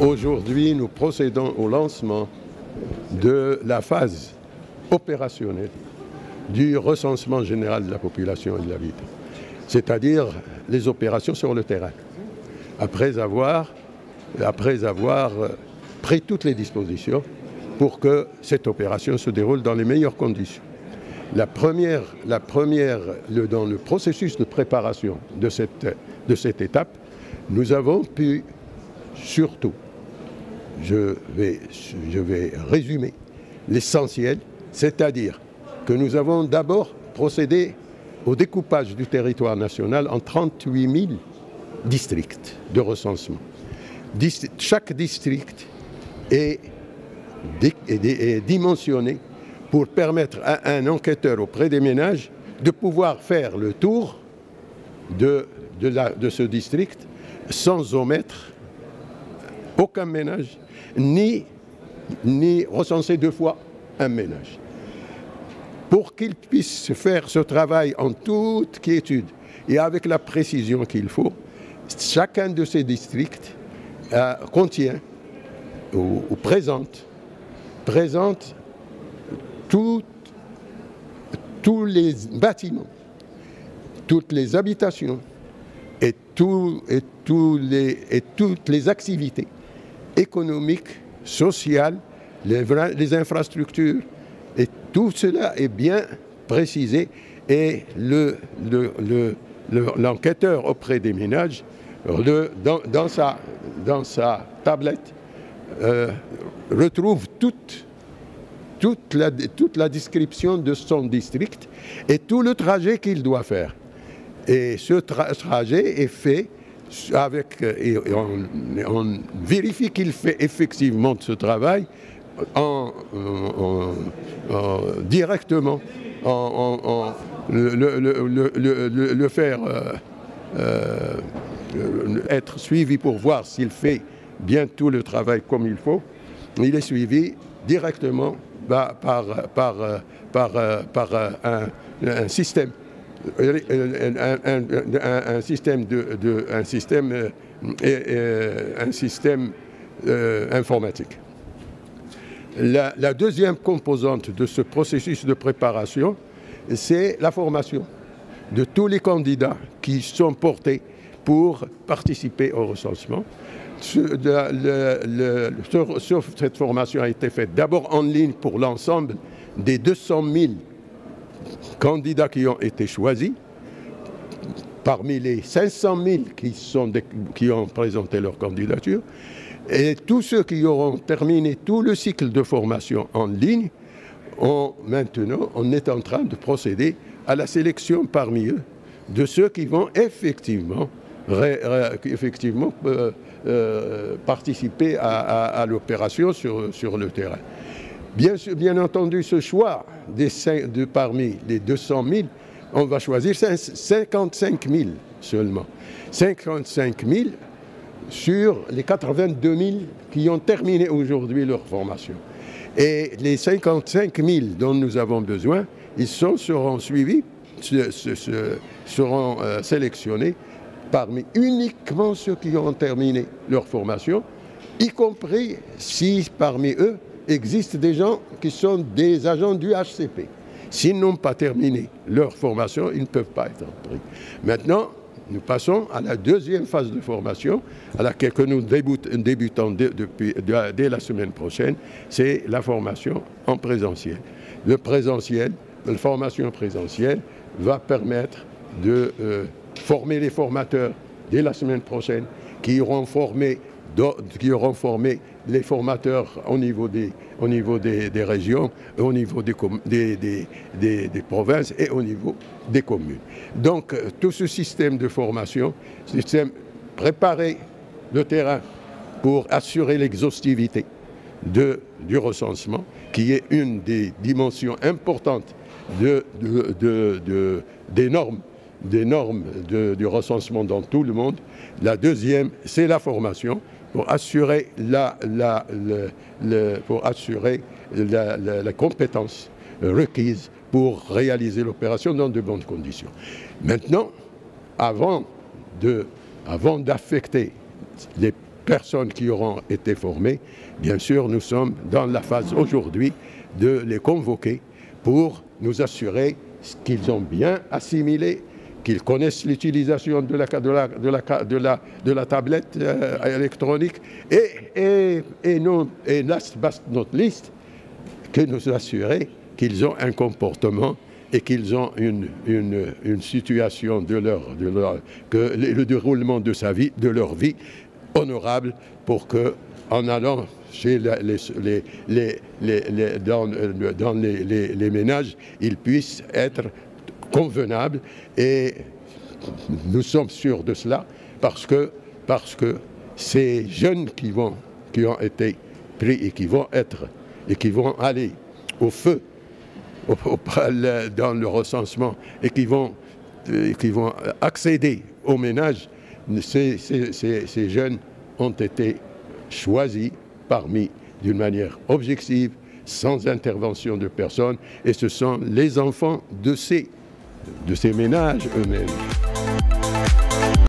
Aujourd'hui, nous procédons au lancement de la phase opérationnelle du recensement général de la population et de l'habitat, c'est-à-dire les opérations sur le terrain, après avoir pris toutes les dispositions pour que cette opération se déroule dans les meilleures conditions. Dans le processus de préparation de cette étape, nous avons pu surtout, je vais résumer l'essentiel, c'est-à-dire que nous avons d'abord procédé au découpage du territoire national en 38 000 districts de recensement. Chaque district est dimensionné pour permettre à un enquêteur auprès des ménages de pouvoir faire le tour de ce district sans omettre aucun ménage, ni recenser deux fois un ménage. Pour qu'il puisse faire ce travail en toute quiétude et avec la précision qu'il faut, chacun de ces districts contient ou présente tous les bâtiments, toutes les habitations et toutes les activités économiques, sociales, les infrastructures, et tout cela est bien précisé, et l'enquêteur auprès des ménages, dans sa tablette, retrouve toute la description de son district et tout le trajet qu'il doit faire. Et ce trajet est fait et on vérifie qu'il fait effectivement ce travail directement, le faire être suivi pour voir s'il fait bien tout le travail comme il faut. Il est suivi directement par un système. Un système informatique. La deuxième composante de ce processus de préparation, c'est la formation de tous les candidats qui sont portés pour participer au recensement. Cette formation a été faite d'abord en ligne pour l'ensemble des 200 000 candidats qui ont été choisis, parmi les 500 000 qui ont présenté leur candidature, et tous ceux qui auront terminé tout le cycle de formation en ligne, maintenant, on est en train de procéder à la sélection parmi eux de ceux qui vont effectivement participer à l'opération sur le terrain. Bien entendu, ce choix parmi les 200 000, on va choisir 55 000 seulement. 55 000 sur les 82 000 qui ont terminé aujourd'hui leur formation. Et les 55 000 dont nous avons besoin, ils seront suivis, seront sélectionnés parmi uniquement ceux qui ont terminé leur formation, y compris si parmi eux existent des gens qui sont des agents du HCP. S'ils n'ont pas terminé leur formation, ils ne peuvent pas être pris. Maintenant, nous passons à la deuxième phase de formation, à laquelle nous débutons dès la semaine prochaine, c'est la formation en présentiel. La formation présentielle va permettre de former les formateurs dès la semaine prochaine, qui auront formé les formateurs au niveau des régions, au niveau des provinces et au niveau des communes. Donc, tout ce système de formation, préparer le terrain pour assurer l'exhaustivité du recensement, qui est une des dimensions importantes des normes du recensement dans tout le monde. La deuxième, c'est la formation pour assurer la compétence requise pour réaliser l'opération dans de bonnes conditions. Maintenant, avant d'affecter personnes qui auront été formées, bien sûr, nous sommes dans la phase aujourd'hui de les convoquer pour nous assurer qu'ils ont bien assimilé, qu'ils connaissent l'utilisation de la tablette électronique et last but not least, que nous assurer qu'ils ont un comportement et qu'ils ont une situation que le déroulement de leur vie honorable pour que, en allant chez dans les ménages, ils puissent être convenables. Et nous sommes sûrs de cela parce que ces jeunes qui ont été pris et qui vont aller au feu dans le recensement et qui vont accéder au ménage, ces jeunes ont été choisis d'une manière objective, sans intervention de personne, et ce sont les enfants de ces ménages eux-mêmes.